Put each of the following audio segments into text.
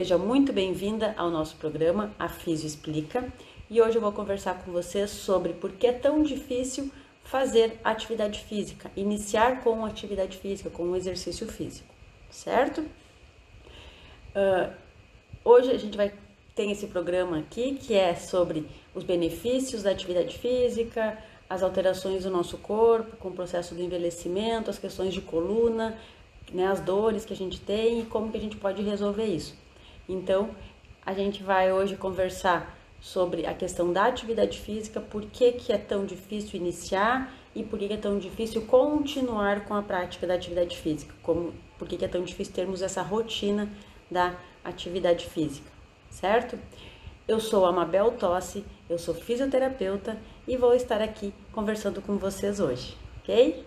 Seja muito bem-vinda ao nosso programa A Físio Explica, e hoje eu vou conversar com vocês sobre por que é tão difícil fazer atividade física, iniciar com atividade física, com um exercício físico, certo? Hoje a gente ter esse programa aqui que é sobre os benefícios da atividade física, as alterações do nosso corpo com o processo do envelhecimento, as questões de coluna, né, as dores que a gente tem e como que a gente pode resolver isso. Então, a gente vai hoje conversar sobre a questão da atividade física, por que é tão difícil iniciar e por que é tão difícil continuar com a prática da atividade física, por que é tão difícil termos essa rotina da atividade física, certo? Eu sou a Mabel Tossi, eu sou fisioterapeuta e vou estar aqui conversando com vocês hoje, ok?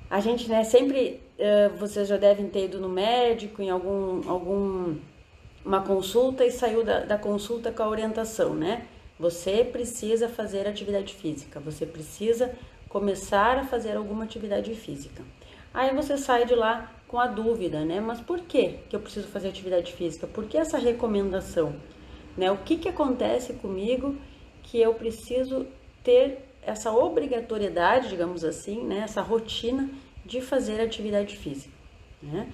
A gente, sempre, vocês já devem ter ido no médico em uma consulta e saiu da consulta com a orientação, né? Você precisa fazer atividade física, você precisa começar a fazer alguma atividade física. Aí você sai de lá com a dúvida, né? Mas por que eu preciso fazer atividade física? Por que essa recomendação? Né? O que acontece comigo que eu preciso ter essa obrigatoriedade, digamos assim, né? Essa rotina de fazer atividade física, né?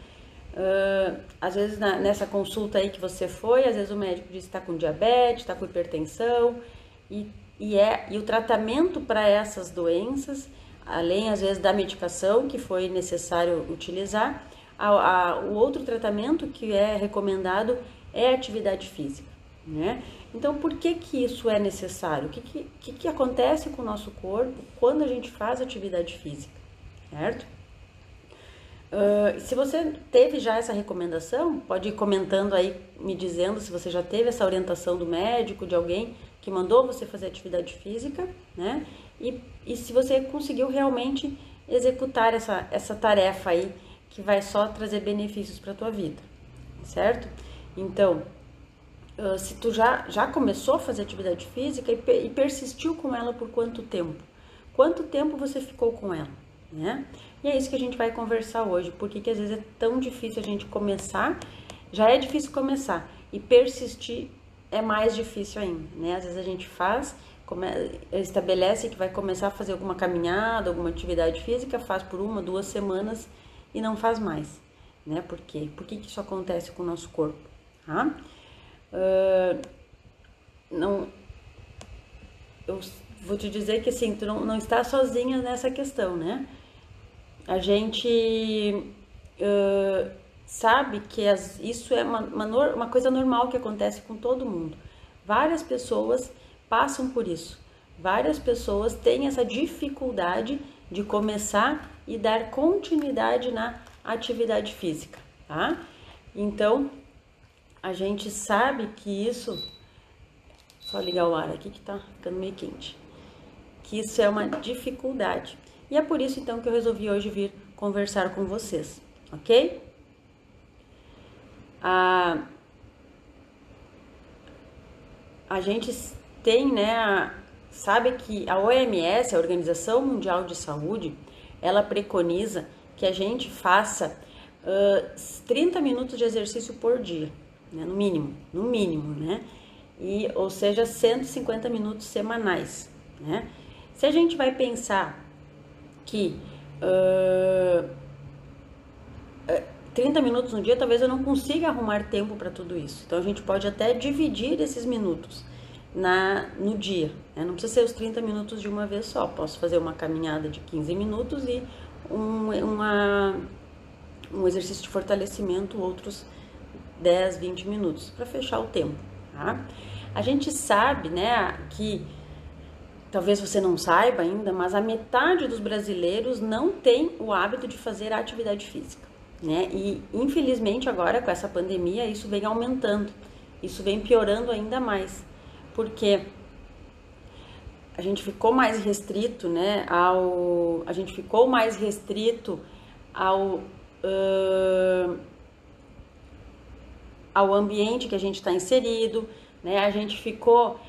Às vezes nessa consulta aí que você foi, às vezes o médico diz que está com diabetes, está com hipertensão e o tratamento para essas doenças, além às vezes da medicação que foi necessário utilizar, o outro tratamento que é recomendado é atividade física, né? Então, por que isso é necessário? O que acontece com o nosso corpo quando a gente faz atividade física, certo? Se você teve já essa recomendação, pode ir comentando aí, me dizendo se você já teve essa orientação do médico, de alguém que mandou você fazer atividade física, né? E se você conseguiu realmente executar essa tarefa aí, que vai só trazer benefícios para a tua vida, certo? Então, se tu já começou a fazer atividade física e persistiu com ela por quanto tempo? Quanto tempo você ficou com ela, né? E é isso que a gente vai conversar hoje, porque às vezes é tão difícil a gente começar, já é difícil começar, e persistir é mais difícil ainda, né? Às vezes a gente estabelece que vai começar a fazer alguma caminhada, alguma atividade física, faz por 1, 2 semanas e não faz mais, né? Por quê? Por que isso acontece com o nosso corpo, tá? Eu vou te dizer que assim, tu não está sozinha nessa questão, né? A gente sabe que isso é uma coisa normal que acontece com todo mundo. Várias pessoas passam por isso. Várias pessoas têm essa dificuldade de começar e dar continuidade na atividade física, tá? Então, a gente sabe que isso... Só ligar o ar aqui que tá ficando meio quente. Que isso é uma dificuldade. E é por isso, então, que eu resolvi hoje vir conversar com vocês, ok? A gente tem, né, sabe que a OMS, a Organização Mundial de Saúde, ela preconiza que a gente faça 30 minutos de exercício por dia, né, no mínimo, né? Ou seja, 150 minutos semanais, né? Se a gente vai pensar que 30 minutos no dia, talvez eu não consiga arrumar tempo para tudo isso. Então, a gente pode até dividir esses minutos no dia, né? Não precisa ser os 30 minutos de uma vez só. Posso fazer uma caminhada de 15 minutos e um exercício de fortalecimento, outros 10, 20 minutos, para fechar o tempo, tá? A gente sabe, né, que talvez você não saiba ainda, mas a metade dos brasileiros não tem o hábito de fazer atividade física, né? E infelizmente agora com essa pandemia isso vem aumentando, isso vem piorando ainda mais, porque a gente ficou mais restrito, né? A gente ficou mais restrito ao ambiente que a gente está inserido, né? A gente ficou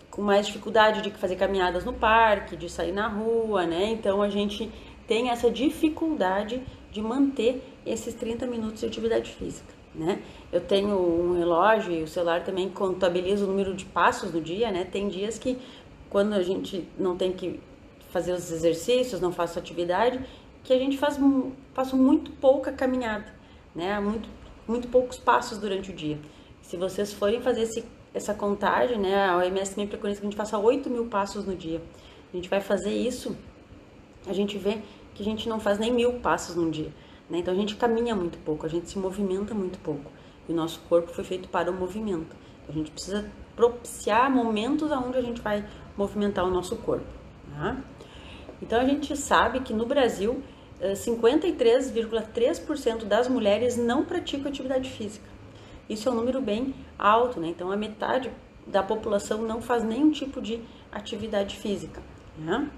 com mais dificuldade de fazer caminhadas no parque, de sair na rua, né? Então a gente tem essa dificuldade de manter esses 30 minutos de atividade física. né? Eu tenho um relógio e o celular também contabiliza o número de passos no dia, né? Tem dias que quando a gente não tem que fazer os exercícios, não faço atividade, que a gente faço muito pouca caminhada, né? Muito poucos passos durante o dia. Se vocês forem fazer essa contagem, né? A OMS também preconiza que a gente faça 8.000 passos no dia. A gente vai fazer isso, a gente vê que a gente não faz nem 1.000 passos num dia, né? Então a gente caminha muito pouco, a gente se movimenta muito pouco. E o nosso corpo foi feito para o movimento. A gente precisa propiciar momentos onde a gente vai movimentar o nosso corpo, tá? Então a gente sabe que no Brasil 53,3% das mulheres não praticam atividade física. Isso é um número bem alto, né? Então a metade da população não faz nenhum tipo de atividade física, né?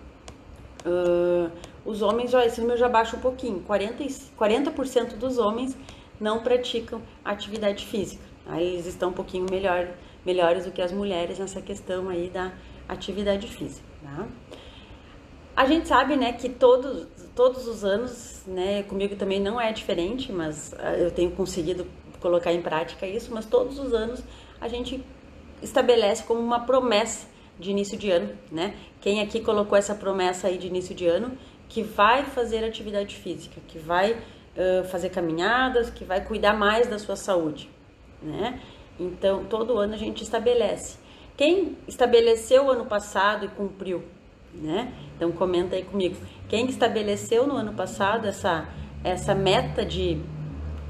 Os homens, ó, esse número já baixa um pouquinho, 40% dos homens não praticam atividade física. Aí eles estão um pouquinho melhores do que as mulheres nessa questão aí da atividade física, tá? A gente sabe, né, que todos os anos, né, comigo também não é diferente, mas eu tenho conseguido colocar em prática isso, mas todos os anos a gente estabelece como uma promessa de início de ano, né? Quem aqui colocou essa promessa aí de início de ano, que vai fazer atividade física, que vai fazer caminhadas, que vai cuidar mais da sua saúde, né? Então, todo ano a gente estabelece. Quem estabeleceu ano passado e cumpriu, né? Então, comenta aí comigo. Quem estabeleceu no ano passado essa meta de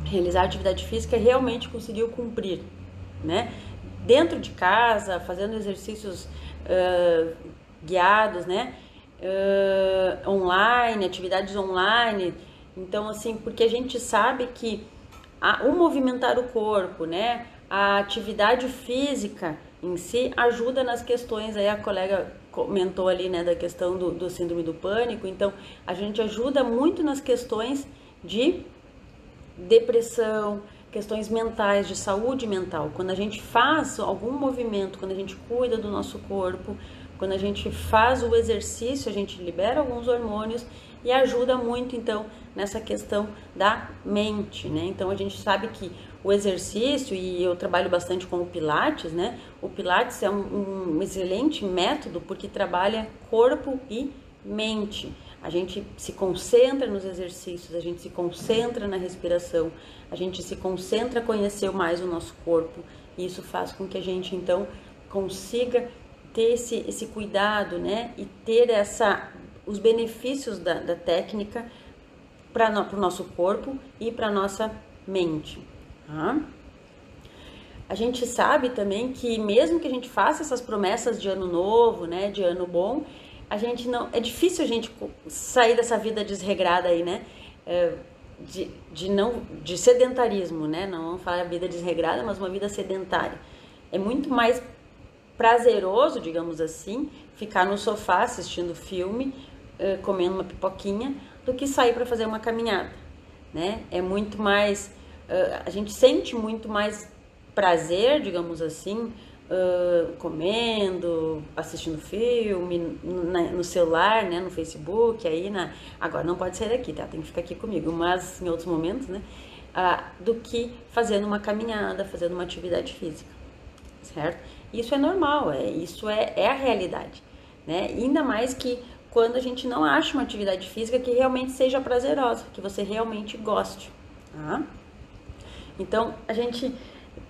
realizar atividade física realmente conseguiu cumprir, né? Dentro de casa, fazendo exercícios guiados, né? Online, atividades online. Então, assim, porque a gente sabe que o movimentar o corpo, né? A atividade física em si ajuda nas questões, aí a colega comentou ali, né, da questão do síndrome do pânico. Então, a gente ajuda muito nas questões de depressão, questões mentais, de saúde mental. Quando a gente faz algum movimento, quando a gente cuida do nosso corpo, quando a gente faz o exercício, a gente libera alguns hormônios e ajuda muito, então, nessa questão da mente, né? Então, a gente sabe que o exercício, e eu trabalho bastante com o Pilates, né? O Pilates é um excelente método porque trabalha corpo e mente. A gente se concentra nos exercícios, a gente se concentra na respiração, a gente se concentra a conhecer mais o nosso corpo, e isso faz com que a gente, então, consiga ter esse cuidado, né? E ter os benefícios da técnica para o nosso corpo e para a nossa mente. Tá? A gente sabe também que mesmo que a gente faça essas promessas de ano novo, né, de ano bom, a gente não, é difícil a gente sair dessa vida desregrada aí, né, de sedentarismo, né, não vamos falar vida desregrada, mas uma vida sedentária. É muito mais prazeroso, digamos assim, ficar no sofá assistindo filme, comendo uma pipoquinha, do que sair para fazer uma caminhada, né? É muito mais, a gente sente muito mais prazer, digamos assim, comendo, assistindo filme, no celular, né, no Facebook, aí agora não pode sair daqui, tá? Tem que ficar aqui comigo, mas em outros momentos, né, do que fazendo uma caminhada, fazendo uma atividade física, certo? Isso é normal, isso é a realidade, né? Ainda mais que quando a gente não acha uma atividade física que realmente seja prazerosa, que você realmente goste, tá? Então, a gente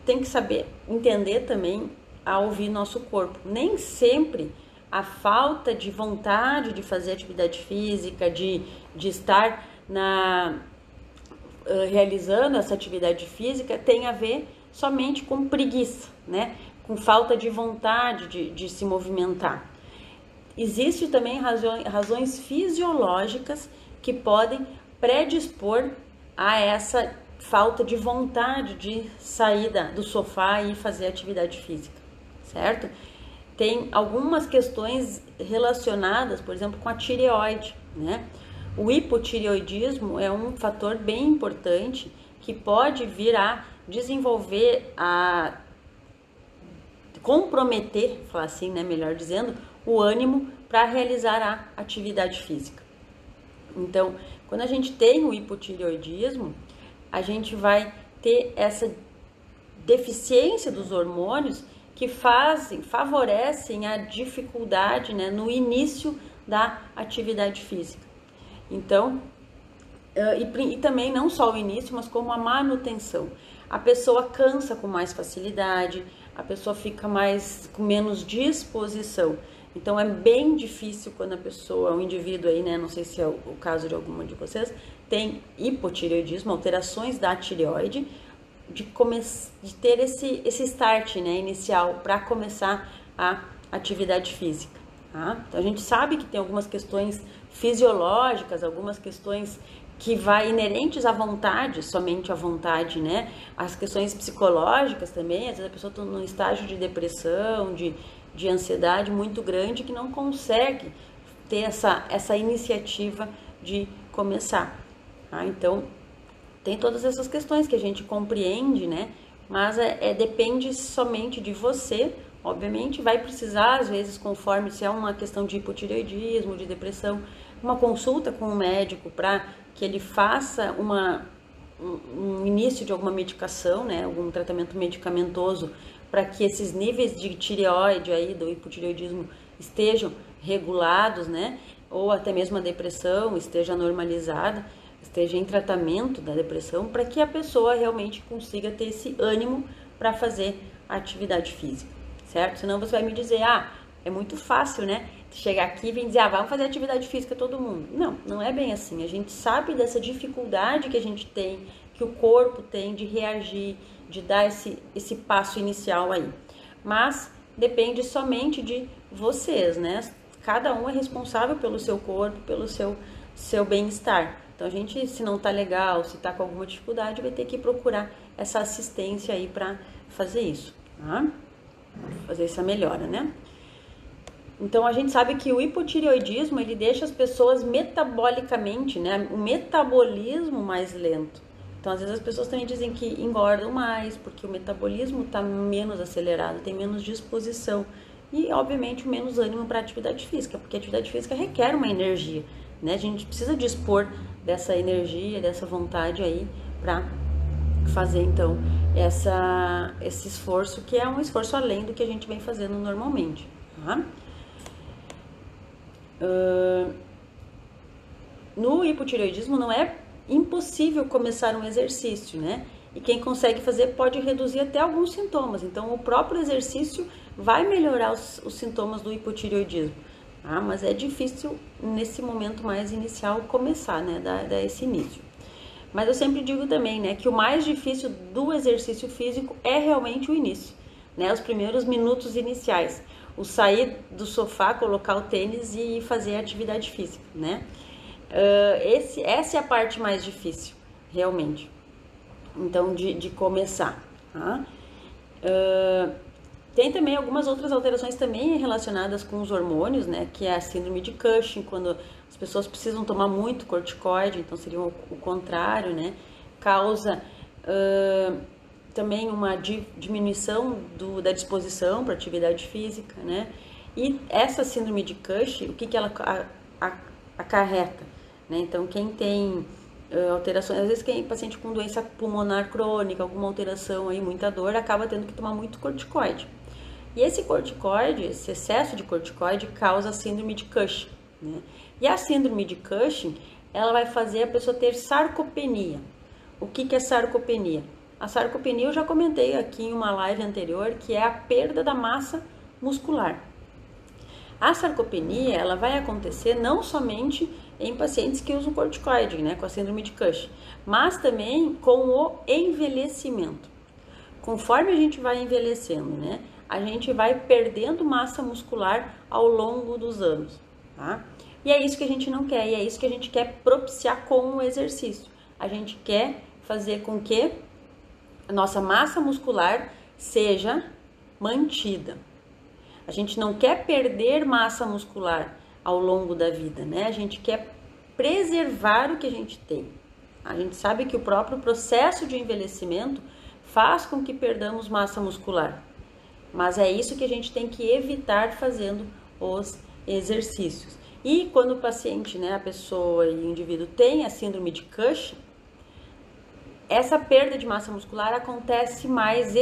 tem que saber entender também a ouvir nosso corpo. Nem sempre a falta de vontade de fazer atividade física, de estar realizando essa atividade física tem a ver somente com preguiça, né? Com falta de vontade de se movimentar. Existem também razões fisiológicas que podem predispor a essa falta de vontade de sair do sofá e fazer atividade física, certo? Tem algumas questões relacionadas, por exemplo, com a tireoide, né? O hipotireoidismo é um fator bem importante que pode vir a desenvolver, a comprometer, falar assim, né, melhor dizendo, o ânimo para realizar a atividade física. Então, quando a gente tem o hipotireoidismo, a gente vai ter essa deficiência dos hormônios que favorecem a dificuldade, né, no início da atividade física. Então, e também não só o início, mas como a manutenção. A pessoa cansa com mais facilidade, a pessoa fica com menos disposição. Então é bem difícil quando a pessoa, o indivíduo aí, né, não sei se é o caso de alguma de vocês, tem hipotireoidismo, alterações da tireoide, de ter esse start, né, inicial para começar a atividade física. Tá? Então a gente sabe que tem algumas questões fisiológicas, algumas questões que vai inerentes à vontade, somente à vontade, né? As questões psicológicas também, às vezes a pessoa está num estágio de depressão, de ansiedade muito grande, que não consegue ter essa iniciativa de começar. Tá? Então, tem todas essas questões que a gente compreende, né? Mas depende somente de você. Obviamente, vai precisar, às vezes, conforme se é uma questão de hipotireoidismo, de depressão, uma consulta com o médico para que ele faça um início de alguma medicação, né? Algum tratamento medicamentoso para que esses níveis de tireoide aí, do hipotireoidismo, estejam regulados, né? Ou até mesmo a depressão esteja normalizada, esteja em tratamento da depressão, para que a pessoa realmente consiga ter esse ânimo para fazer a atividade física, certo? Senão você vai me dizer, é muito fácil, né? Chegar aqui e vir dizer, vamos fazer atividade física todo mundo. Não, não é bem assim. A gente sabe dessa dificuldade que a gente tem, que o corpo tem de reagir, de dar esse passo inicial aí. Mas depende somente de vocês, né? Cada um é responsável pelo seu corpo, pelo seu bem-estar. Então a gente, se não tá legal, se tá com alguma dificuldade, vai ter que procurar essa assistência aí para fazer isso, tá? Fazer essa melhora, né? Então a gente sabe que o hipotireoidismo, ele deixa as pessoas metabolicamente, né, o metabolismo mais lento. Então às vezes as pessoas também dizem que engordam mais, porque o metabolismo está menos acelerado, tem menos disposição e obviamente menos ânimo para a atividade física, porque a atividade física requer uma energia, né? A gente precisa dispor dessa energia, dessa vontade aí para fazer então esse esforço, que é um esforço além do que a gente vem fazendo normalmente, tá? No hipotireoidismo não é impossível começar um exercício, né? E quem consegue fazer pode reduzir até alguns sintomas. Então, o próprio exercício vai melhorar os sintomas do hipotireoidismo. Tá? Mas é difícil, nesse momento mais inicial, começar, né? Dar esse início. Mas eu sempre digo também, né? Que o mais difícil do exercício físico é realmente o início, né? Os primeiros minutos iniciais. O sair do sofá, colocar o tênis e fazer a atividade física, né? Essa é a parte mais difícil, realmente. Então, de começar, tá? Tem também algumas outras alterações também relacionadas com os hormônios, né? Que é a síndrome de Cushing, quando as pessoas precisam tomar muito corticoide, então seria o contrário, né? Causa também uma diminuição da disposição para atividade física, né? E essa síndrome de Cushing, o que ela acarreta, né? Então, quem tem alterações, às vezes quem é paciente com doença pulmonar crônica, alguma alteração aí, muita dor, acaba tendo que tomar muito corticoide. E esse corticoide, esse excesso de corticoide, causa a síndrome de Cushing, né? E a síndrome de Cushing, ela vai fazer a pessoa ter sarcopenia. O que é sarcopenia? A sarcopenia eu já comentei aqui em uma live anterior, que é a perda da massa muscular. A sarcopenia, ela vai acontecer não somente em pacientes que usam corticoide, né, com a síndrome de Cushing, mas também com o envelhecimento. Conforme a gente vai envelhecendo, né, a gente vai perdendo massa muscular ao longo dos anos, tá? E é isso que a gente não quer, e é isso que a gente quer propiciar com o exercício. A gente quer fazer com que a nossa massa muscular seja mantida. A gente não quer perder massa muscular ao longo da vida, né? A gente quer preservar o que a gente tem. A gente sabe que o próprio processo de envelhecimento faz com que perdamos massa muscular. Mas é isso que a gente tem que evitar fazendo os exercícios. E quando o paciente, né, a pessoa e o indivíduo tem a síndrome de Cushing, essa perda de massa muscular acontece mais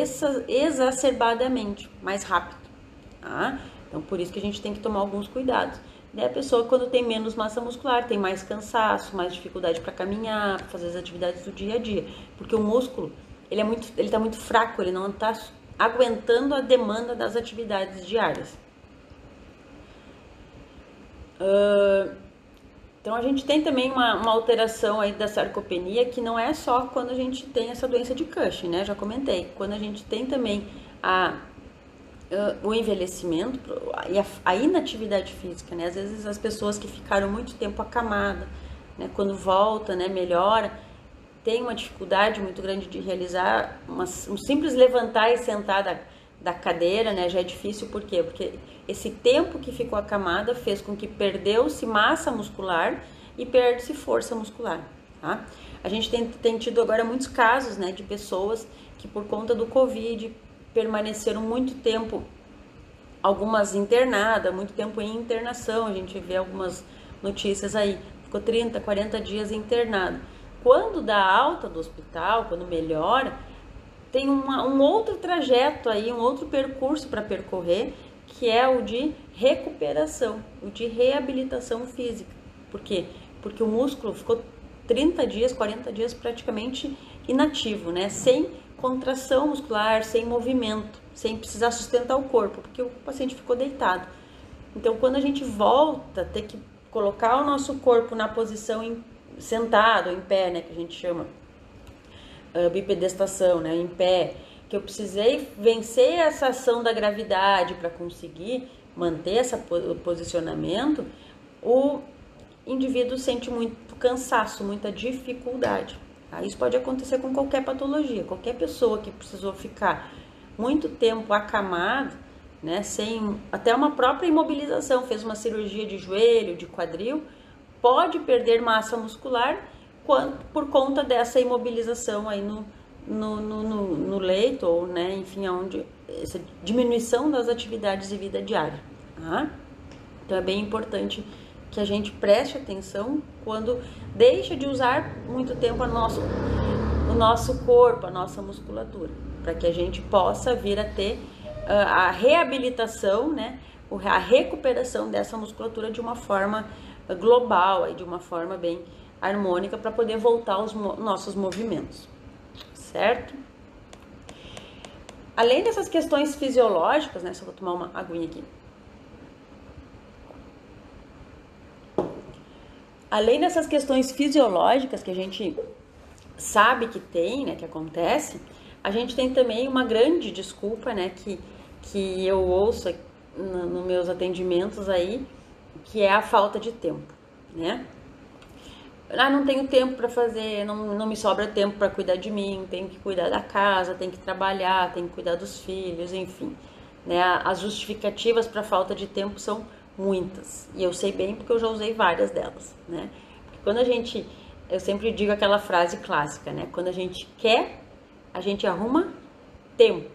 exacerbadamente, mais rápido, tá? Então, por isso que a gente tem que tomar alguns cuidados. E a pessoa, quando tem menos massa muscular, tem mais cansaço, mais dificuldade para caminhar, para fazer as atividades do dia a dia. Porque o músculo, ele tá muito fraco, ele não está aguentando a demanda das atividades diárias. Então, a gente tem também uma alteração aí da sarcopenia, que não é só quando a gente tem essa doença de Cushing, né? Já comentei. Quando a gente tem também o envelhecimento e a inatividade física, né? Às vezes as pessoas que ficaram muito tempo acamadas, né? Quando volta, né? Melhora, tem uma dificuldade muito grande de realizar um simples levantar e sentar da cadeira, né? Já é difícil, por quê? Porque esse tempo que ficou acamada fez com que perdeu-se massa muscular e perde-se força muscular, tá? A gente tem tido agora muitos casos, né, de pessoas que por conta do Covid permaneceram muito tempo, algumas internadas, muito tempo em internação, a gente vê algumas notícias aí, ficou 30, 40 dias internado. Quando dá alta do hospital, quando melhora, tem um outro trajeto aí, um outro percurso para percorrer, que é o de recuperação, o de reabilitação física. Por quê? Porque o músculo ficou 30 dias, 40 dias praticamente inativo, né? Sem contração muscular, sem movimento, sem precisar sustentar o corpo, porque o paciente ficou deitado. Então, quando a gente volta a ter que colocar o nosso corpo na posição sentado, em pé, né, que a gente chama bipedestação, né, em pé, que eu precisei vencer essa ação da gravidade para conseguir manter esse posicionamento, o indivíduo sente muito cansaço, muita dificuldade. Tá? Isso pode acontecer com qualquer patologia, qualquer pessoa que precisou ficar muito tempo acamado, né, sem até uma própria imobilização, fez uma cirurgia de joelho, de quadril, pode perder massa muscular por conta dessa imobilização aí no leito, ou, né, enfim, essa diminuição das atividades de vida diária. Tá? Então é bem importante que a gente preste atenção quando deixa de usar muito tempo o nosso corpo, a nossa musculatura, para que a gente possa vir a ter a reabilitação, né, a recuperação dessa musculatura de uma forma global, de uma forma bem harmônica, para poder voltar aos nossos movimentos, certo? Além dessas questões fisiológicas, né, só vou tomar uma aguinha aqui. Além dessas questões fisiológicas que a gente sabe que tem, né, que acontece, a gente tem também uma grande desculpa, né, que eu ouço nos meus atendimentos aí, que é a falta de tempo, né? Não tenho tempo para fazer, não me sobra tempo para cuidar de mim, tenho que cuidar da casa, tenho que trabalhar, tenho que cuidar dos filhos, enfim, né? As justificativas para falta de tempo são muitas, e eu sei bem porque eu já usei várias delas, né? Porque quando eu sempre digo aquela frase clássica, né? Quando a gente quer, a gente arruma tempo.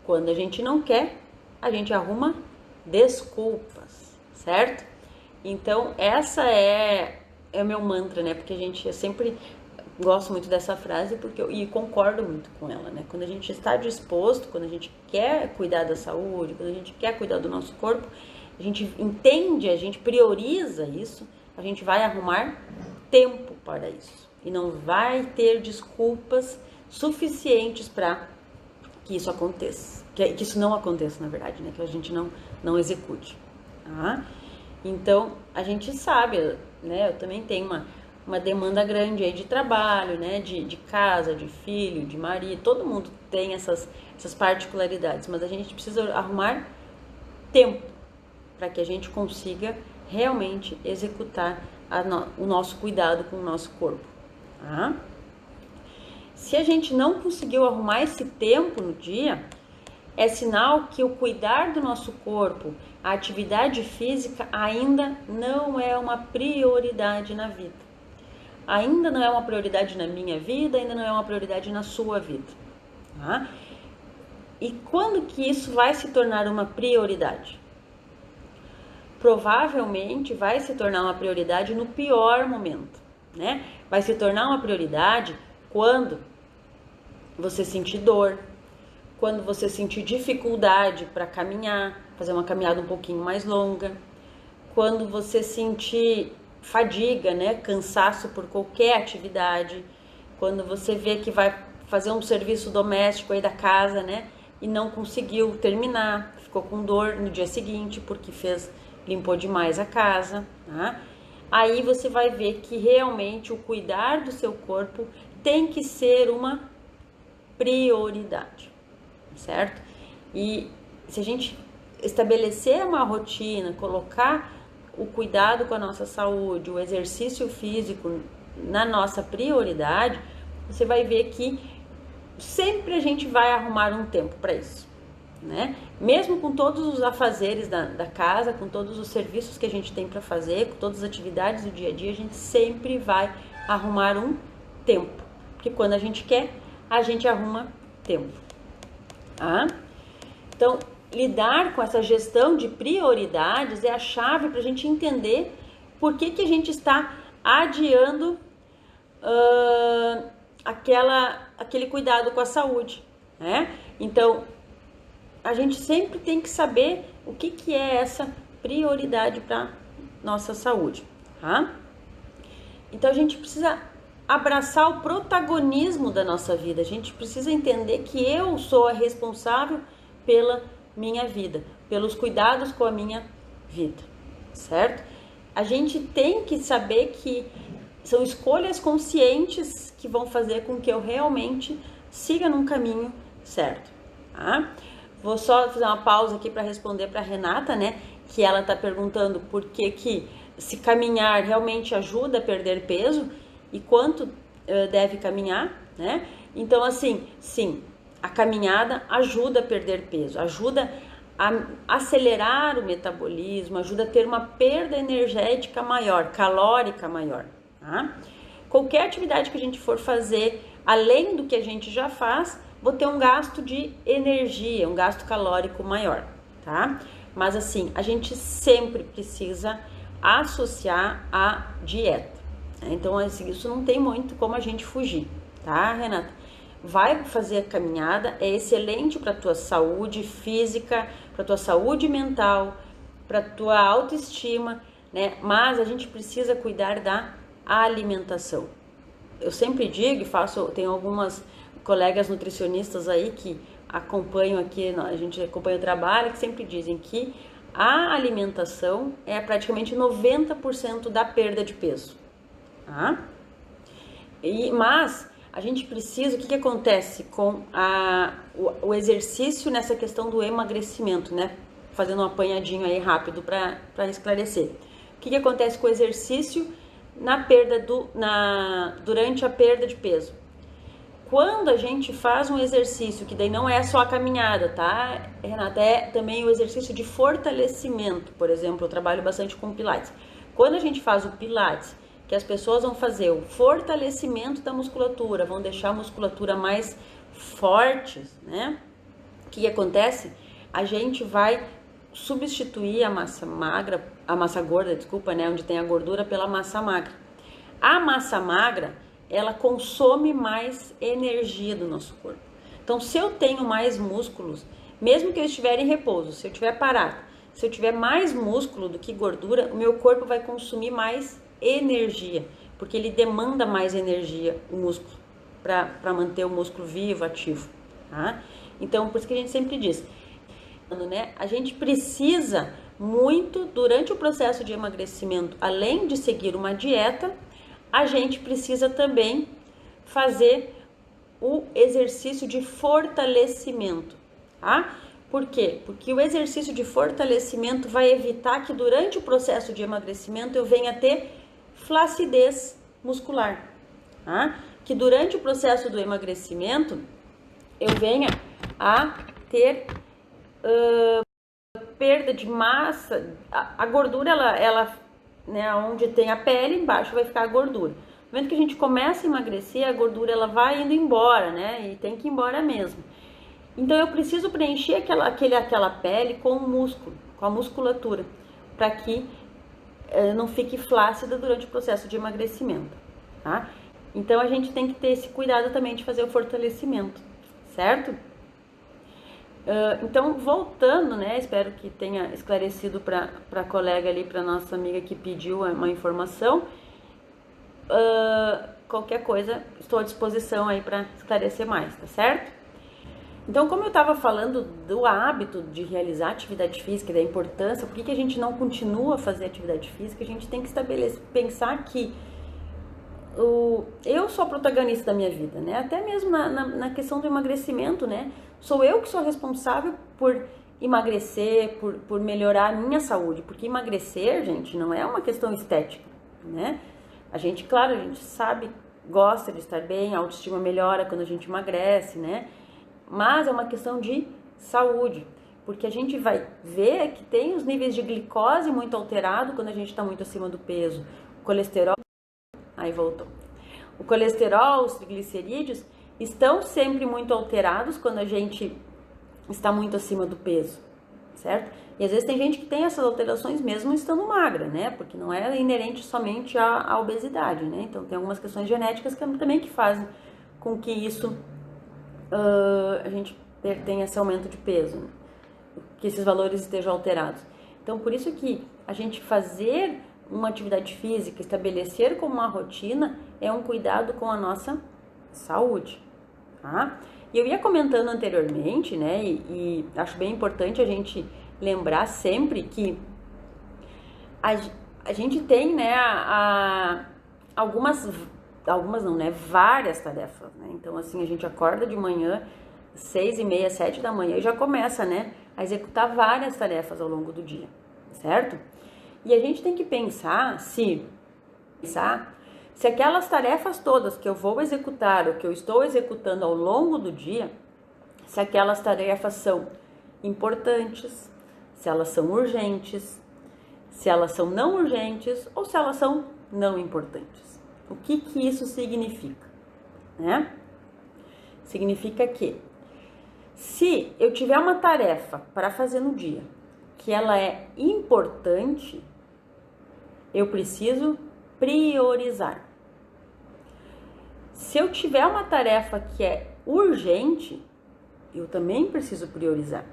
Quando a gente não quer, a gente arruma desculpas, certo? Então, essa é o meu mantra, né? Porque eu sempre gosto muito dessa frase e concordo muito com ela, né? Quando a gente está disposto, quando a gente quer cuidar da saúde, quando a gente quer cuidar do nosso corpo, a gente entende, a gente prioriza isso, a gente vai arrumar tempo para isso. E não vai ter desculpas suficientes para que isso aconteça. Que isso não aconteça, na verdade, né? Que a gente não execute. Tá? Então, a gente sabe, né? Eu também tenho uma demanda grande aí de trabalho, né? De casa, de filho, de marido. Todo mundo tem essas particularidades, mas a gente precisa arrumar tempo para que a gente consiga realmente executar o nosso cuidado com o nosso corpo. Tá? Se a gente não conseguiu arrumar esse tempo no dia, é sinal que o cuidar do nosso corpo, a atividade física ainda não é uma prioridade na vida. Ainda não é uma prioridade na minha vida, ainda não é uma prioridade na sua vida. Tá? E quando que isso vai se tornar uma prioridade? Provavelmente vai se tornar uma prioridade no pior momento, né? Vai se tornar uma prioridade Quando você sentir dor, quando você sentir dificuldade para caminhar, fazer uma caminhada um pouquinho mais longa, quando você sentir fadiga, né, cansaço por qualquer atividade, quando você vê que vai fazer um serviço doméstico aí da casa, né, e não conseguiu terminar, ficou com dor no dia seguinte porque limpou demais a casa, tá? Aí você vai ver que realmente o cuidar do seu corpo tem que ser uma prioridade, certo? E se a gente estabelecer uma rotina, colocar o cuidado com a nossa saúde, o exercício físico na nossa prioridade, você vai ver que sempre a gente vai arrumar um tempo para isso, né? Mesmo com todos os afazeres da casa, com todos os serviços que a gente tem para fazer, com todas as atividades do dia a dia, a gente sempre vai arrumar um tempo, porque quando a gente quer, a gente arruma tempo, tá? Então, lidar com essa gestão de prioridades é a chave para a gente entender por que a gente está adiando aquele cuidado com a saúde, né? Então, a gente sempre tem que saber o que é essa prioridade para nossa saúde, tá? Então, a gente precisa abraçar o protagonismo da nossa vida. A gente precisa entender que eu sou a responsável pela minha vida, pelos cuidados com a minha vida, certo? A gente tem que saber que são escolhas conscientes que vão fazer com que eu realmente siga num caminho certo, tá? Vou só fazer uma pausa aqui para responder para Renata, né? Que ela está perguntando por que se caminhar realmente ajuda a perder peso e quanto deve caminhar, né? Então, assim, sim, a caminhada ajuda a perder peso, ajuda a acelerar o metabolismo, ajuda a ter uma perda energética maior, calórica maior, tá? Qualquer atividade que a gente for fazer, além do que a gente já faz, vou ter um gasto de energia, um gasto calórico maior, tá? Mas assim, a gente sempre precisa associar a dieta. Então, assim, isso não tem muito como a gente fugir, tá, Renata? Vai fazer a caminhada, é excelente para tua saúde física, para tua saúde mental, para tua autoestima, né? Mas a gente precisa cuidar da alimentação. Eu sempre digo e tenho algumas colegas nutricionistas aí que acompanham aqui, a gente acompanha o trabalho, que sempre dizem que a alimentação é praticamente 90% da perda de peso, tá? Mas a gente precisa, o que acontece com o exercício nessa questão do emagrecimento, né? Fazendo um apanhadinho aí rápido para esclarecer. O que acontece com o exercício durante a perda de peso? Quando a gente faz um exercício, que daí não é só a caminhada, tá, Renata? É também o exercício de fortalecimento. Por exemplo, eu trabalho bastante com Pilates. Quando a gente faz o Pilates, que as pessoas vão fazer o fortalecimento da musculatura, vão deixar a musculatura mais forte, né? O que acontece? A gente vai substituir a massa gorda, desculpa, né? Onde tem a gordura, pela massa magra. A massa magra, ela consome mais energia do nosso corpo. Então, se eu tenho mais músculos, mesmo que eu estiver em repouso, se eu estiver parado, se eu tiver mais músculo do que gordura, o meu corpo vai consumir mais energia, porque ele demanda mais energia, o músculo, para manter o músculo vivo, ativo, tá? Então, por isso que a gente sempre diz, né? A gente precisa muito, durante o processo de emagrecimento, além de seguir uma dieta, a gente precisa também fazer o exercício de fortalecimento, tá? Por quê? Porque o exercício de fortalecimento vai evitar que durante o processo de emagrecimento eu venha a ter flacidez muscular, tá? Que durante o processo do emagrecimento eu venha a ter perda de massa. A gordura, ela né, onde tem a pele, embaixo vai ficar a gordura. No momento que a gente começa a emagrecer, a gordura ela vai indo embora, né? E tem que ir embora mesmo. Então eu preciso preencher aquela pele com o músculo, com a musculatura, para que não fique flácida durante o processo de emagrecimento, tá? Então a gente tem que ter esse cuidado também de fazer o fortalecimento, certo? Então, voltando, né, espero que tenha esclarecido para a colega ali, para nossa amiga que pediu uma informação. Qualquer coisa, estou à disposição aí para esclarecer mais, tá certo? Então, como eu estava falando do hábito de realizar atividade física e da importância, por que a gente não continua a fazer atividade física, a gente tem que estabelecer, pensar que eu sou a protagonista da minha vida, né? Até mesmo na questão do emagrecimento, né? Sou eu que sou responsável por emagrecer, por melhorar a minha saúde, porque emagrecer, gente, não é uma questão estética, né? A gente, claro, a gente sabe, gosta de estar bem, a autoestima melhora quando a gente emagrece, né? Mas é uma questão de saúde, porque a gente vai ver que tem os níveis de glicose muito alterados quando a gente está muito acima do peso, o colesterol, aí voltou. O colesterol, os triglicerídeos estão sempre muito alterados quando a gente está muito acima do peso, certo? E às vezes tem gente que tem essas alterações mesmo estando magra, né? Porque não é inerente somente à obesidade, né? Então tem algumas questões genéticas também que fazem com que isso a gente tenha esse aumento de peso, né? Que esses valores estejam alterados. Então por isso que a gente fazer uma atividade física, estabelecer como uma rotina, é um cuidado com a nossa saúde, tá? E eu ia comentando anteriormente, né, e acho bem importante a gente lembrar sempre que a gente tem, né, algumas não, né, várias tarefas, né? Então, assim, a gente acorda de manhã, 6h30, 7 da manhã, e já começa, né, a executar várias tarefas ao longo do dia, certo? E a gente tem que pensar se aquelas tarefas todas que eu vou executar, ou que eu estou executando ao longo do dia, se aquelas tarefas são importantes, se elas são urgentes, se elas são não urgentes ou se elas são não importantes. O que isso significa, né? Significa que se eu tiver uma tarefa para fazer no dia que ela é importante, eu preciso priorizar. Se eu tiver uma tarefa que é urgente, eu também preciso priorizar,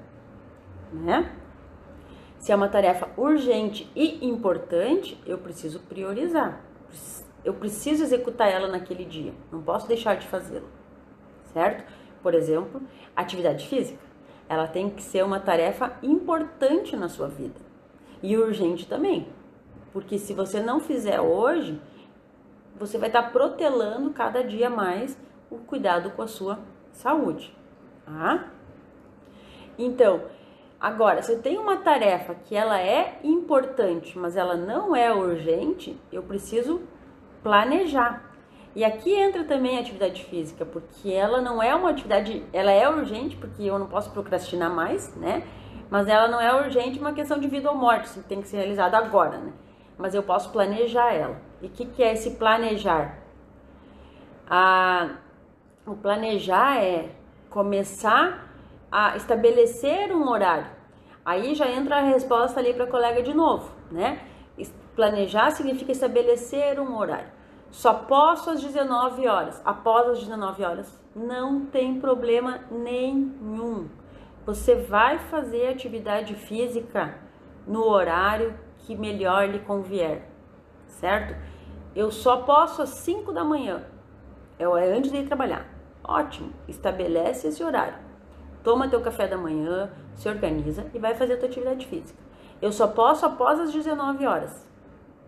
né? Se é uma tarefa urgente e importante, eu preciso priorizar. Eu preciso executar ela naquele dia, não posso deixar de fazê-la, certo? Por exemplo, atividade física, ela tem que ser uma tarefa importante na sua vida e urgente também, porque se você não fizer hoje, você vai estar protelando cada dia mais o cuidado com a sua saúde, tá? Então, agora, se eu tenho uma tarefa que ela é importante, mas ela não é urgente, eu preciso planejar. E aqui entra também a atividade física, porque ela não é uma atividade, ela é urgente, porque eu não posso procrastinar mais, né? Mas ela não é urgente, uma questão de vida ou morte, assim, tem que ser realizada agora, né? Mas eu posso planejar ela. E o que é esse planejar? O planejar é começar a estabelecer um horário. Aí já entra a resposta ali para a colega de novo, né? Planejar significa estabelecer um horário. Só posso às 19 horas. Após as 19 horas, não tem problema nenhum. Você vai fazer atividade física no horário que melhor lhe convier, certo? Eu só posso às 5 da manhã, é antes de ir trabalhar. Ótimo, estabelece esse horário. Toma teu café da manhã, se organiza e vai fazer a tua atividade física. Eu só posso após as 19 horas.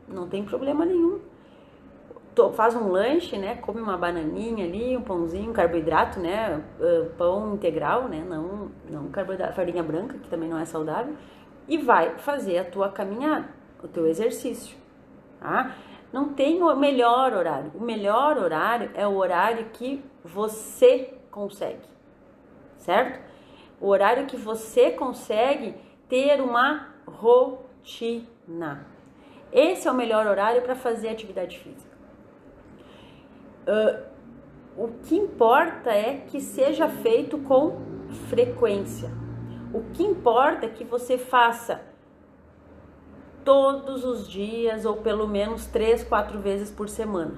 Não tem problema nenhum. Faz um lanche, né? Come uma bananinha ali, um pãozinho, carboidrato, né? Pão integral, né? Não carboidrato, farinha branca, que também não é saudável. E vai fazer a tua caminhada, o teu exercício, tá? Não tem o melhor horário. O melhor horário é o horário que você consegue, certo? O horário que você consegue ter uma rotina. Esse é o melhor horário para fazer atividade física. O que importa é que seja feito com frequência. O que importa é que você faça todos os dias ou pelo menos 3, 4 vezes por semana,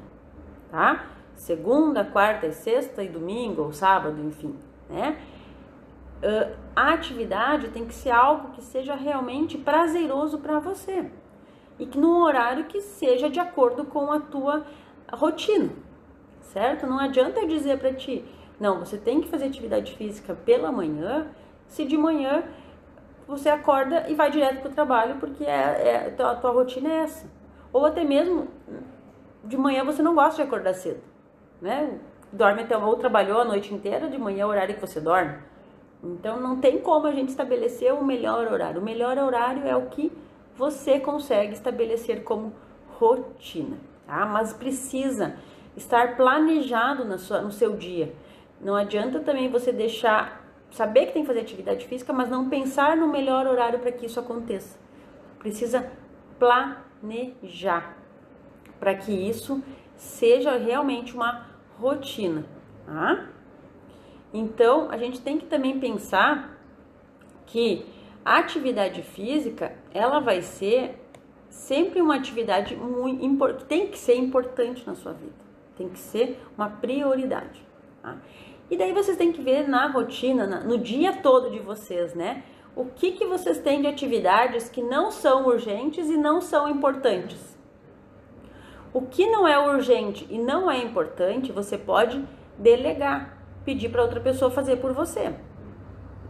tá? segunda, quarta e sexta e domingo ou sábado, enfim, né? A atividade tem que ser algo que seja realmente prazeroso para você e que num horário que seja de acordo com a tua rotina, certo? Não adianta eu dizer para ti, não, você tem que fazer atividade física pela manhã, se de manhã você acorda e vai direto para o trabalho porque a tua rotina é essa. Ou até mesmo de manhã você não gosta de acordar cedo, né? Dorme até ou trabalhou a noite inteira, de manhã é o horário que você dorme. Então não tem como a gente estabelecer o melhor horário. O melhor horário é o que você consegue estabelecer como rotina, tá? Mas precisa estar planejado no seu dia. Não adianta também você saber que tem que fazer atividade física, mas não pensar no melhor horário para que isso aconteça. Precisa planejar para que isso seja realmente uma rotina, tá? Então, a gente tem que também pensar que a atividade física, ela vai ser sempre uma atividade muito importante, tem que ser importante na sua vida, tem que ser uma prioridade, tá? E daí vocês têm que ver na rotina, no dia todo de vocês, né? O que vocês têm de atividades que não são urgentes e não são importantes. O que não é urgente e não é importante, você pode delegar, pedir para outra pessoa fazer por você,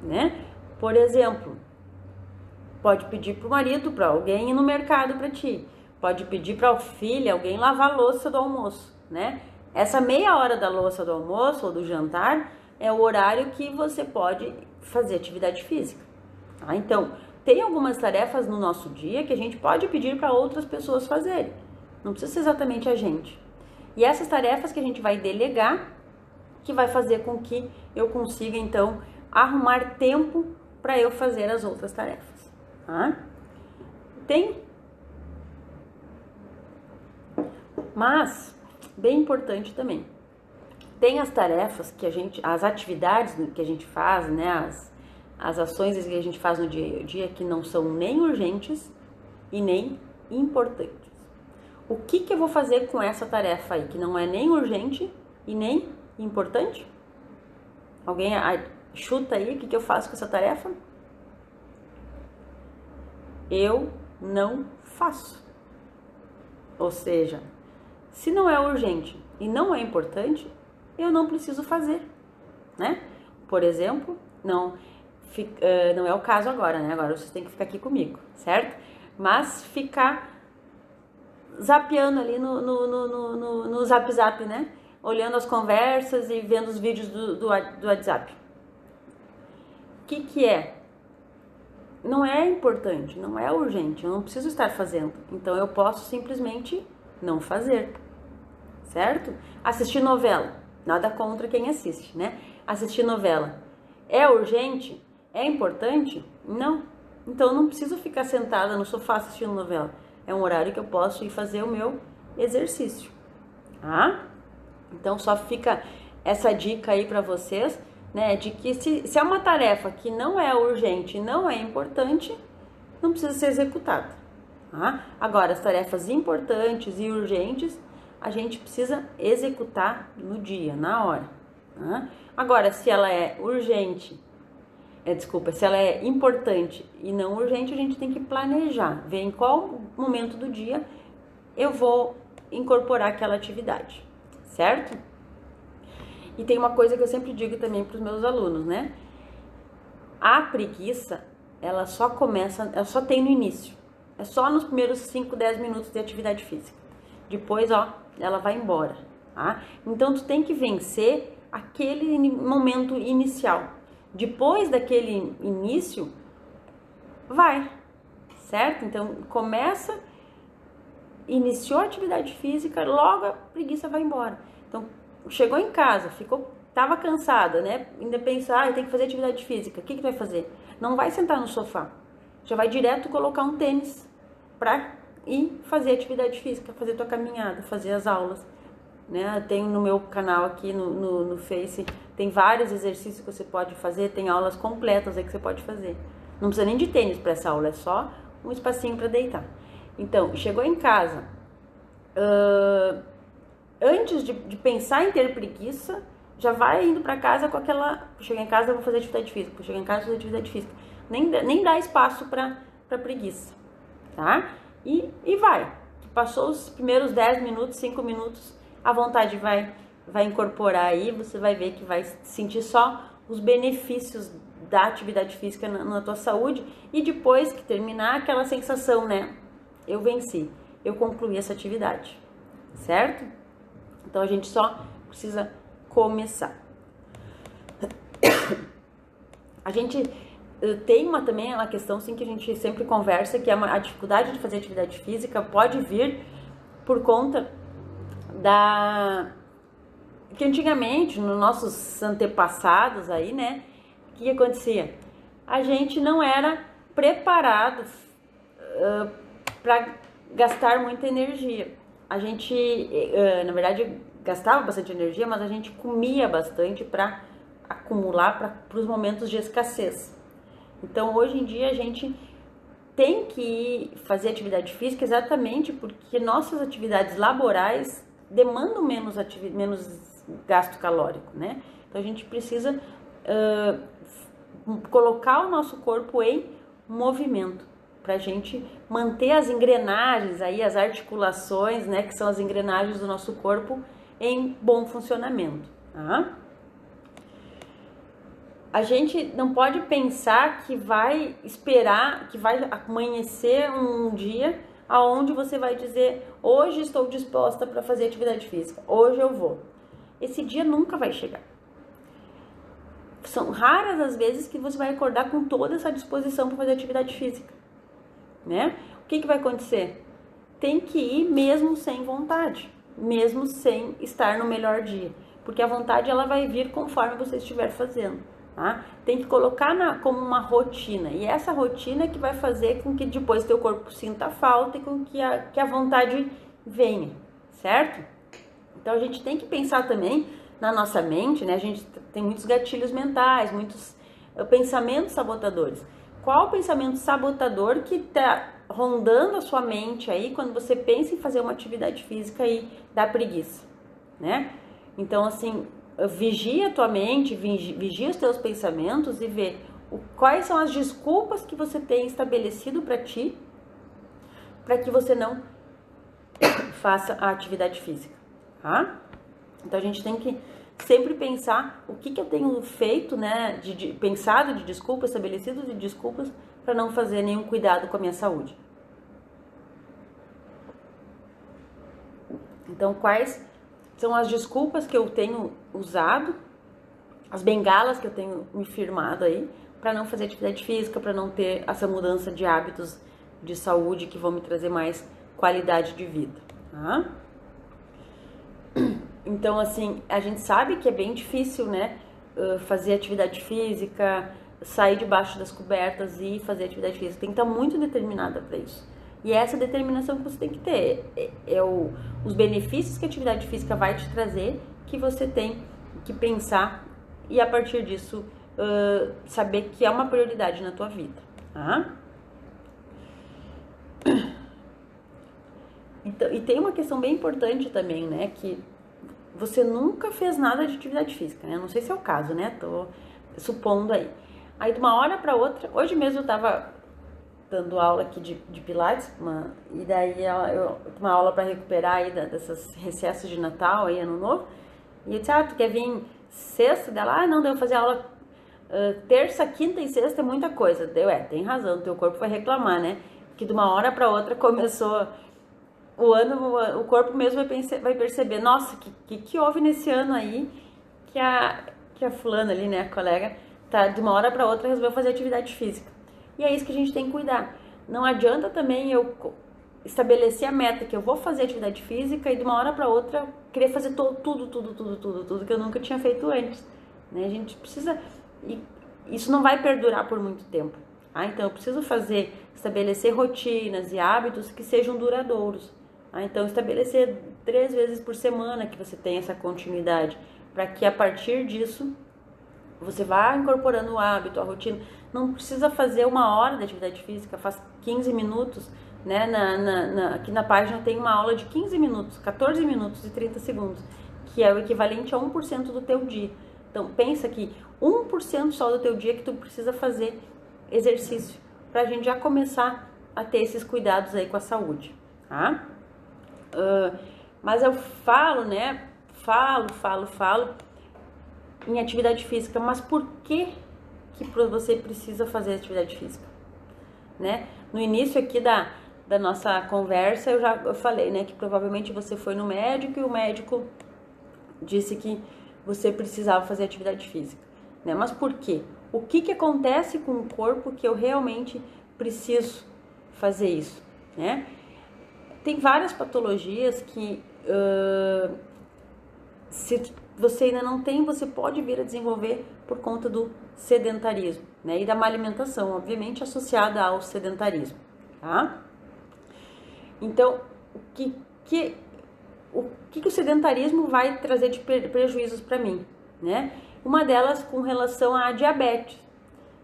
né? Por exemplo, pode pedir para o marido, para alguém ir no mercado para ti. Pode pedir para o filho, alguém lavar a louça do almoço, né? Essa meia hora da louça do almoço ou do jantar é o horário que você pode fazer atividade física, tá? Então, tem algumas tarefas no nosso dia que a gente pode pedir para outras pessoas fazerem. Não precisa ser exatamente a gente. E essas tarefas que a gente vai delegar, que vai fazer com que eu consiga, então, arrumar tempo para eu fazer as outras tarefas, tá? Mas, bem importante também, tem as tarefas que as atividades que a gente faz, né, as ações que a gente faz no dia a dia que não são nem urgentes e nem importantes. O que eu vou fazer com essa tarefa aí, que não é nem urgente e nem importante? Alguém chuta aí o que eu faço com essa tarefa? Eu não faço. Ou seja, se não é urgente e não é importante, eu não preciso fazer, né? Por exemplo, não é o caso agora, né? Agora vocês têm que ficar aqui comigo, certo? Mas ficar zapeando ali no Zap, né? Olhando as conversas e vendo os vídeos do WhatsApp. O que é? Não é importante, não é urgente, eu não preciso estar fazendo. Então eu posso simplesmente não fazer, certo? Assistir novela, nada contra quem assiste, né? Assistir novela é urgente? É importante? Não. Então eu não preciso ficar sentada no sofá assistindo novela. É um horário que eu posso ir fazer o meu exercício, tá? Então só fica essa dica aí para vocês, né, de que se é uma tarefa que não é urgente e não é importante, não precisa ser executada, tá? Agora, as tarefas importantes e urgentes, a gente precisa executar no dia, na hora, tá? Agora, se ela é se ela é importante e não urgente, a gente tem que planejar, ver em qual momento do dia eu vou incorporar aquela atividade, certo? E tem uma coisa que eu sempre digo também para os meus alunos, né? A preguiça, ela só tem no início. É só nos primeiros 5, 10 minutos de atividade física. Depois, ela vai embora, tá? Então, tu tem que vencer aquele momento inicial. Depois daquele início, vai, certo? Então, iniciou a atividade física, logo a preguiça vai embora. Então, chegou em casa, tava cansada, né? Ainda pensar, tem que fazer atividade física. O que vai fazer? Não vai sentar no sofá. Já vai direto colocar um tênis para ir fazer atividade física, fazer tua caminhada, fazer as aulas, né? Tem no meu canal aqui no Face, tem vários exercícios que você pode fazer, tem aulas completas aí que você pode fazer. Não precisa nem de tênis para essa aula, é só um espacinho para deitar. Então, chegou em casa, antes de pensar em ter preguiça, já vai indo para casa com aquela, chegar em casa eu vou fazer atividade física, chegar em casa eu vou fazer atividade física. Nem dá espaço para preguiça, tá? E vai. Passou os primeiros 10 minutos, 5 minutos, a vontade vai incorporar aí, você vai ver que vai sentir só os benefícios da atividade física na tua saúde, e depois que terminar, aquela sensação, né? Eu venci, eu concluí essa atividade, certo? Então a gente só precisa começar. A gente tem também uma questão assim, que a gente sempre conversa, que é a dificuldade de fazer atividade física pode vir por conta que antigamente, nos nossos antepassados aí, né, o que acontecia? A gente não era preparado para gastar muita energia. A gente, na verdade, gastava bastante energia, mas a gente comia bastante para acumular para os momentos de escassez. Então, hoje em dia, a gente tem que fazer atividade física exatamente porque nossas atividades laborais demandam menos gasto calórico, né? Então, a gente precisa colocar o nosso corpo em movimento para a gente manter as engrenagens aí, as articulações, né, que são as engrenagens do nosso corpo, em bom funcionamento, tá? A gente não pode pensar que vai esperar, que vai amanhecer um dia aonde você vai dizer, hoje estou disposta para fazer atividade física, hoje eu vou. Esse dia nunca vai chegar. São raras as vezes que você vai acordar com toda essa disposição para fazer atividade física, né? O que vai acontecer? Tem que ir mesmo sem vontade, mesmo sem estar no melhor dia, porque a vontade ela vai vir conforme você estiver fazendo. Tá? Tem que colocar como uma rotina, e essa rotina é que vai fazer com que depois teu corpo sinta falta e com que a vontade venha, certo? Então a gente tem que pensar também na nossa mente, né? A gente tem muitos gatilhos mentais, muitos pensamentos sabotadores. Qual o pensamento sabotador que tá rondando a sua mente aí quando você pensa em fazer uma atividade física e dá preguiça, né? Então assim, vigia a tua mente, vigia os teus pensamentos e vê quais são as desculpas que você tem estabelecido para ti, para que você não faça a atividade física, tá? Então a gente tem que sempre pensar o que eu tenho feito, né, pensado de desculpas, estabelecido de desculpas para não fazer nenhum cuidado com a minha saúde. Então quais são as desculpas que eu tenho usado, as bengalas que eu tenho me firmado aí, para não fazer atividade física, para não ter essa mudança de hábitos de saúde que vão me trazer mais qualidade de vida, tá? Então, assim, a gente sabe que é bem difícil, né, fazer atividade física, sair debaixo das cobertas e fazer atividade física. Tem que estar muito determinada para isso. E essa determinação que você tem que ter os benefícios que a atividade física vai te trazer, que você tem que pensar e a partir disso saber que é uma prioridade na tua vida, tá? Então, e tem uma questão bem importante também, né, que você nunca fez nada de atividade física, né? Não sei se é o caso, né? Tô supondo aí. Aí de uma hora para outra, hoje mesmo eu tava dando aula aqui de Pilates, e daí uma aula para recuperar aí dessas recessos de Natal, aí Ano Novo, e eu disse, tu quer vir sexta? Dela, não, devo fazer aula terça, quinta e sexta, é muita coisa. Deu, tem razão, teu corpo vai reclamar, né? Que de uma hora para outra começou o ano, o corpo mesmo vai perceber, nossa, que houve nesse ano aí, que a fulana ali, né, a colega, tá, de uma hora para outra resolveu fazer atividade física. E é isso que a gente tem que cuidar. Não adianta também eu estabelecer a meta que eu vou fazer atividade física e de uma hora para outra querer fazer tudo que eu nunca tinha feito antes, né? A gente precisa, e isso não vai perdurar por muito tempo, tá? Então eu preciso estabelecer rotinas e hábitos que sejam duradouros, tá? Então estabelecer 3 vezes por semana que você tenha essa continuidade, para que a partir disso você vá incorporando o hábito, a rotina. Não precisa fazer 1 hora de atividade física, faz 15 minutos, né? Aqui na página tem uma aula de 15 minutos, 14 minutos e 30 segundos, que é o equivalente a 1% do teu dia. Então, pensa que 1% só do teu dia que tu precisa fazer exercício, pra gente já começar a ter esses cuidados aí com a saúde, tá? Mas eu falo, né? Falo em atividade física, mas por que você precisa fazer atividade física, né? No início aqui da nossa conversa eu falei, né, que provavelmente você foi no médico e o médico disse que você precisava fazer atividade física, né? Mas por quê? O que acontece com o corpo que eu realmente preciso fazer isso, né? Tem várias patologias que se você ainda não tem, você pode vir a desenvolver por conta do sedentarismo, né? E da má alimentação, obviamente, associada ao sedentarismo, tá? Então, o que o sedentarismo vai trazer de prejuízos para mim, né? Uma delas com relação à diabetes.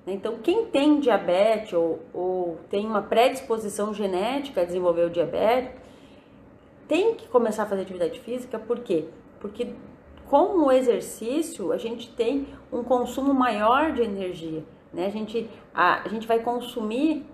Então, quem tem diabetes ou tem uma predisposição genética a desenvolver o diabetes, tem que começar a fazer atividade física, por quê? Porque com o exercício, a gente tem um consumo maior de energia, né? A gente vai consumir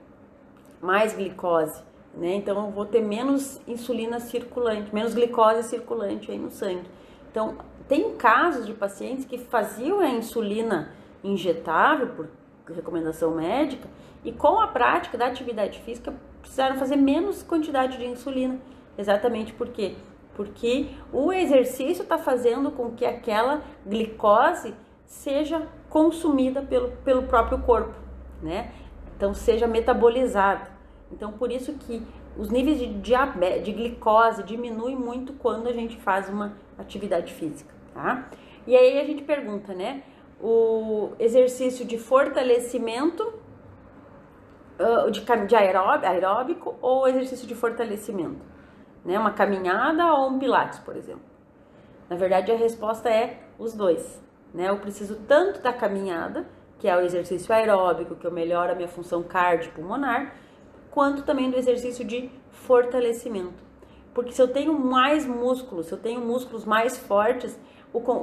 mais glicose, né? Então, eu vou ter menos insulina circulante, menos glicose circulante aí no sangue. Então, tem casos de pacientes que faziam a insulina injetável, por recomendação médica, e com a prática da atividade física, precisaram fazer menos quantidade de insulina. Exatamente por quê? Porque o exercício está fazendo com que aquela glicose seja consumida pelo próprio corpo, né? Então, seja metabolizada. Então, por isso que os níveis de glicose diminuem muito quando a gente faz uma atividade física, tá? E aí a gente pergunta, né? O exercício de fortalecimento, de aeróbico ou exercício de fortalecimento? Né? Uma caminhada ou um pilates, por exemplo? Na verdade, a resposta é os dois, né? Eu preciso tanto da caminhada, que é o exercício aeróbico, que eu melhoro a minha função cardiopulmonar, quanto também do exercício de fortalecimento. Porque se eu tenho mais músculos, se eu tenho músculos mais fortes,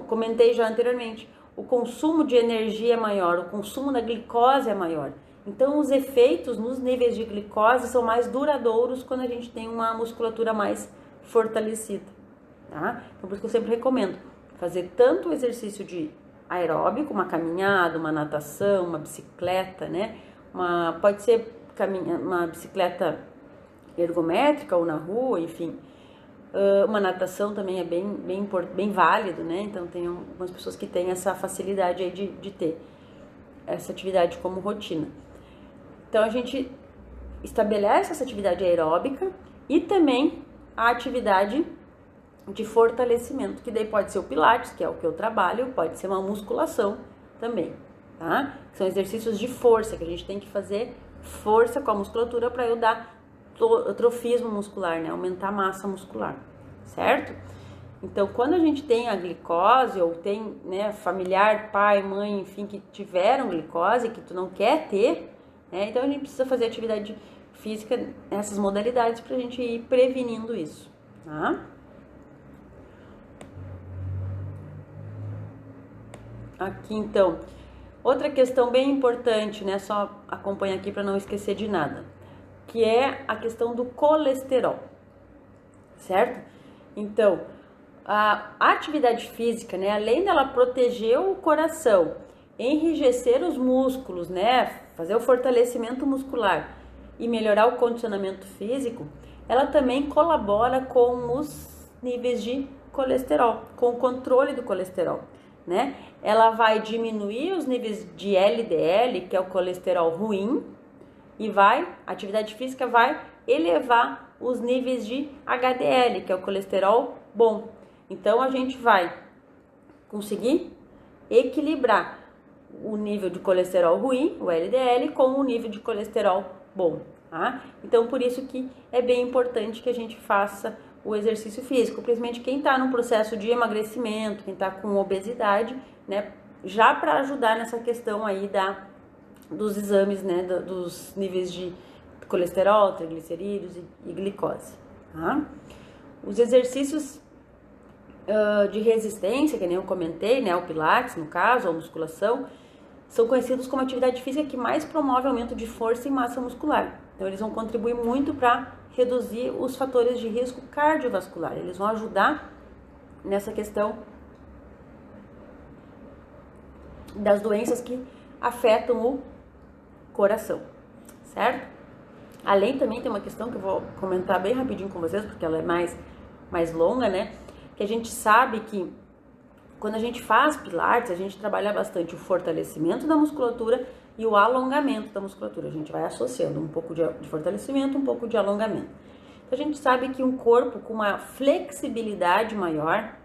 comentei já anteriormente, o consumo de energia é maior, o consumo da glicose é maior. Então, os efeitos nos níveis de glicose são mais duradouros quando a gente tem uma musculatura mais fortalecida, tá? Então, por isso que eu sempre recomendo fazer tanto o exercício de aeróbico, uma caminhada, uma natação, uma bicicleta, né? Pode ser uma bicicleta ergométrica ou na rua, enfim. Uma natação também é bem válido, né? Então, tem algumas pessoas que têm essa facilidade aí de ter essa atividade como rotina. Então, a gente estabelece essa atividade aeróbica e também a atividade de fortalecimento, que daí pode ser o pilates, que é o que eu trabalho, pode ser uma musculação também, tá? São exercícios de força, que a gente tem que fazer força com a musculatura para eu dar trofismo muscular, né? Aumentar a massa muscular, certo? Então, quando a gente tem a glicose ou tem, né, familiar, pai, mãe, enfim, que tiveram glicose, que tu não quer ter, né? Então a gente precisa fazer atividade física nessas modalidades para a gente ir prevenindo isso, tá? Aqui, então, outra questão bem importante, né? Só acompanha aqui para não esquecer de nada, que é a questão do colesterol, certo? Então, a atividade física, né, além dela proteger o coração, enrijecer os músculos, né, fazer o fortalecimento muscular e melhorar o condicionamento físico, ela também colabora com os níveis de colesterol, com o controle do colesterol, né? Ela vai diminuir os níveis de LDL, que é o colesterol ruim, e a atividade física vai elevar os níveis de HDL, que é o colesterol bom. Então, a gente vai conseguir equilibrar o nível de colesterol ruim, o LDL, com o nível de colesterol bom, tá? Então, por isso que é bem importante que a gente faça o exercício físico, principalmente quem está no processo de emagrecimento, quem está com obesidade, né? Já para ajudar nessa questão aí dos exames, né? Dos níveis de colesterol, triglicerídeos e glicose. Tá? Os exercícios de resistência, que nem eu comentei, né, o pilates no caso, ou musculação, são conhecidos como atividade física que mais promove aumento de força e massa muscular. Então eles vão contribuir muito para reduzir os fatores de risco cardiovascular. Eles vão ajudar nessa questão das doenças que afetam o coração, certo? Além também tem uma questão que eu vou comentar bem rapidinho com vocês, porque ela é mais longa, né? Que a gente sabe que quando a gente faz pilates, a gente trabalha bastante o fortalecimento da musculatura e o alongamento da musculatura. A gente vai associando um pouco de fortalecimento, um pouco de alongamento. Então, a gente sabe que um corpo com uma flexibilidade maior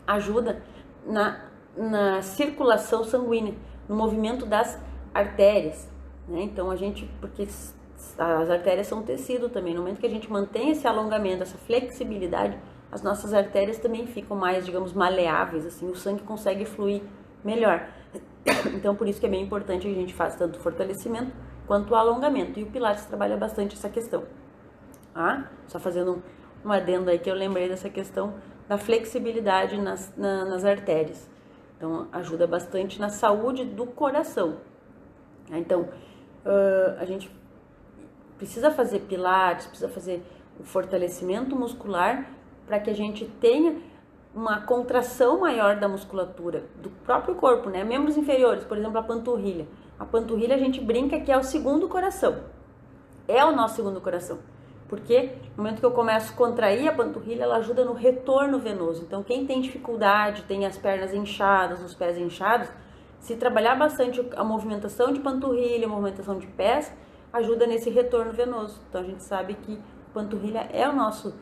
ajuda na circulação sanguínea, no movimento das artérias, né? Então, porque as artérias são tecido também. No momento que a gente mantém esse alongamento, essa flexibilidade, as nossas artérias também ficam mais, digamos, maleáveis, assim, o sangue consegue fluir melhor. Então, por isso que é bem importante a gente fazer tanto o fortalecimento quanto o alongamento. E o Pilates trabalha bastante essa questão. Ah, só fazendo um adendo aí que eu lembrei dessa questão da flexibilidade nas artérias. Então, ajuda bastante na saúde do coração. Então, a gente precisa fazer Pilates, precisa fazer o fortalecimento muscular para que a gente tenha uma contração maior da musculatura do próprio corpo, né? Membros inferiores, por exemplo, a panturrilha. A panturrilha a gente brinca que é o segundo coração. É o nosso segundo coração. Porque no momento que eu começo a contrair a panturrilha, ela ajuda no retorno venoso. Então, quem tem dificuldade, tem as pernas inchadas, os pés inchados, se trabalhar bastante a movimentação de panturrilha, a movimentação de pés, ajuda nesse retorno venoso. Então, a gente sabe que a panturrilha é o nosso...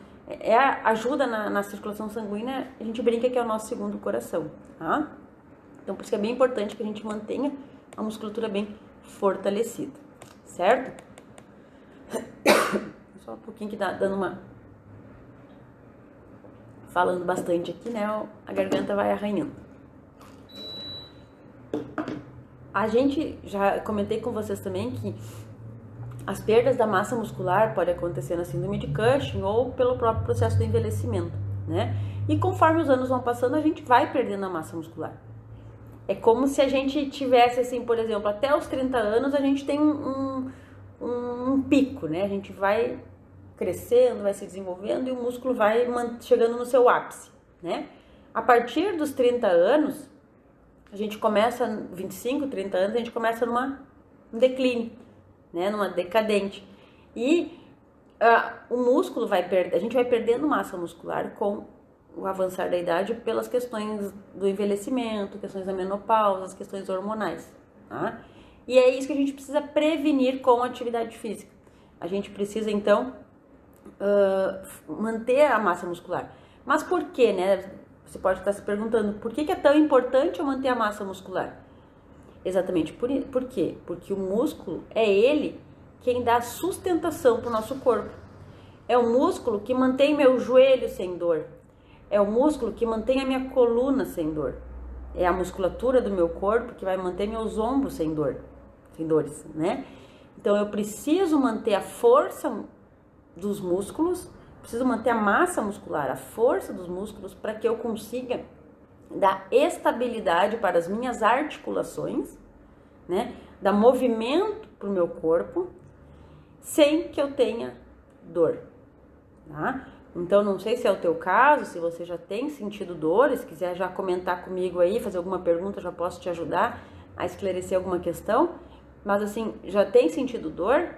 ajuda na circulação sanguínea, a gente brinca que é o nosso segundo coração, tá? Então, por isso que é bem importante que a gente mantenha a musculatura bem fortalecida, certo? Só um pouquinho que tá dando falando bastante aqui, né? A garganta vai arranhando. A gente, já comentei com vocês também que as perdas da massa muscular podem acontecer na síndrome de Cushing ou pelo próprio processo do envelhecimento, né? E conforme os anos vão passando, a gente vai perdendo a massa muscular. É como se a gente tivesse, assim, por exemplo, até os 30 anos a gente tem um pico, né? A gente vai crescendo, vai se desenvolvendo e o músculo vai chegando no seu ápice, né? A partir dos 30 anos, a gente começa, 25, 30 anos, a gente começa num declínio, né, numa decadente. E o músculo a gente vai perdendo massa muscular com o avançar da idade pelas questões do envelhecimento, questões da menopausa, as questões hormonais, tá? E é isso que a gente precisa prevenir com a atividade física. A gente precisa, então, manter a massa muscular. Mas por quê, né? Você pode estar se perguntando, por que é tão importante eu manter a massa muscular? Exatamente por quê? Porque o músculo é ele quem dá sustentação para o nosso corpo. É o músculo que mantém meu joelho sem dor. É o músculo que mantém a minha coluna sem dor. É a musculatura do meu corpo que vai manter meus ombros sem dores, né? Então eu preciso manter a força dos músculos, preciso manter a massa muscular, a força dos músculos para que eu consiga dar estabilidade para as minhas articulações, né? Dar movimento para o meu corpo, sem que eu tenha dor, tá? Então, não sei se é o teu caso, se você já tem sentido dores, se quiser já comentar comigo aí, fazer alguma pergunta, já posso te ajudar a esclarecer alguma questão. Mas, assim, já tem sentido dor?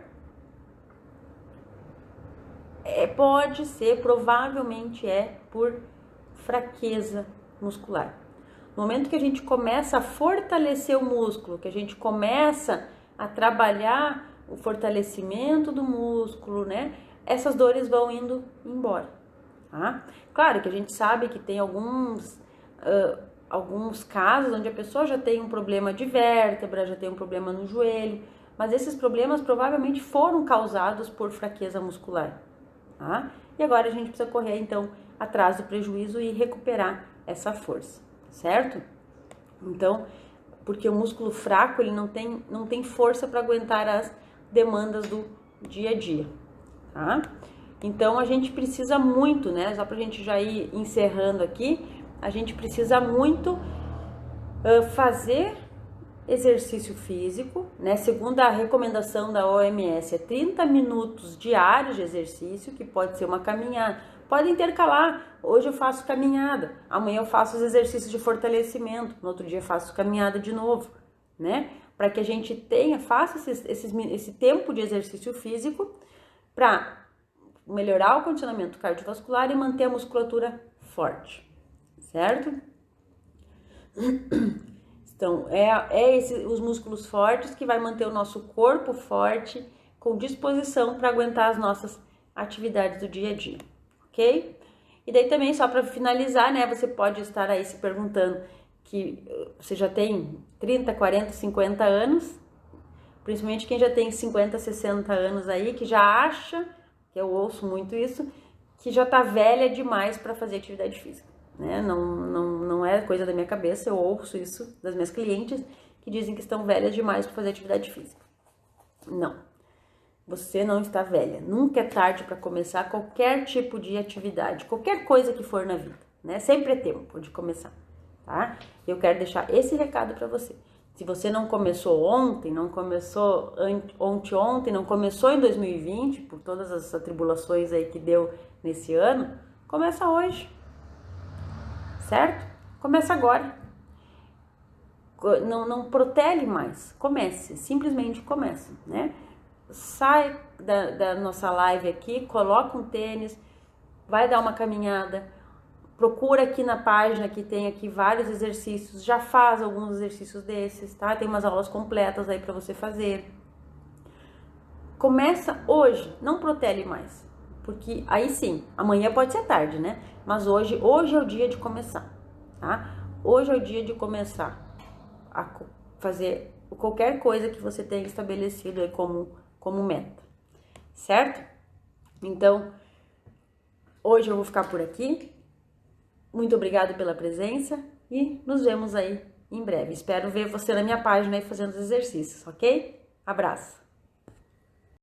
Pode ser, provavelmente é por fraqueza muscular. No momento que a gente começa a fortalecer o músculo, que a gente começa a trabalhar o fortalecimento do músculo, né? Essas dores vão indo embora, tá? Claro que a gente sabe que tem alguns casos onde a pessoa já tem um problema de vértebra, já tem um problema no joelho, mas esses problemas provavelmente foram causados por fraqueza muscular, tá? E agora a gente precisa correr, então, atrás do prejuízo e recuperar essa força, certo? Então, porque o músculo fraco, ele não tem força para aguentar as demandas do dia a dia, tá? Então a gente precisa muito, né? Só pra gente já ir encerrando aqui, a gente precisa muito fazer exercício físico, né? Segundo a recomendação da OMS, é 30 minutos diários de exercício, que pode ser uma caminhada, pode intercalar. Hoje eu faço caminhada, amanhã eu faço os exercícios de fortalecimento, no outro dia eu faço caminhada de novo, né? Para que a gente faça esse tempo de exercício físico para melhorar o condicionamento cardiovascular e manter a musculatura forte, certo? Então, os músculos fortes que vai manter o nosso corpo forte, com disposição para aguentar as nossas atividades do dia a dia, ok? E daí também, só para finalizar, né, você pode estar aí se perguntando que você já tem 30, 40, 50 anos, principalmente quem já tem 50, 60 anos aí, que já acha, que eu ouço muito isso, que já tá velha demais para fazer atividade física. Né? Não é coisa da minha cabeça, eu ouço isso das minhas clientes que dizem que estão velhas demais para fazer atividade física. Não, você não está velha. Nunca é tarde para começar qualquer tipo de atividade, qualquer coisa que for na vida, né? Sempre é tempo de começar, tá? Eu quero deixar esse recado para você. Se você não começou ontem, não começou ontem, não começou em 2020, por todas as atribulações aí que deu nesse ano, começa hoje. Certo? Começa agora. Não protele mais. Comece. Simplesmente comece, né? Sai da nossa live aqui, coloca um tênis, vai dar uma caminhada, procura aqui na página que tem aqui vários exercícios, já faz alguns exercícios desses, tá? Tem umas aulas completas aí para você fazer. Começa hoje, não protele mais. Porque aí sim, amanhã pode ser tarde, né? Mas hoje é o dia de começar, tá? Hoje é o dia de começar a fazer qualquer coisa que você tenha estabelecido aí como meta, certo? Então, hoje eu vou ficar por aqui. Muito obrigada pela presença e nos vemos aí em breve. Espero ver você na minha página aí fazendo os exercícios, ok? Abraço!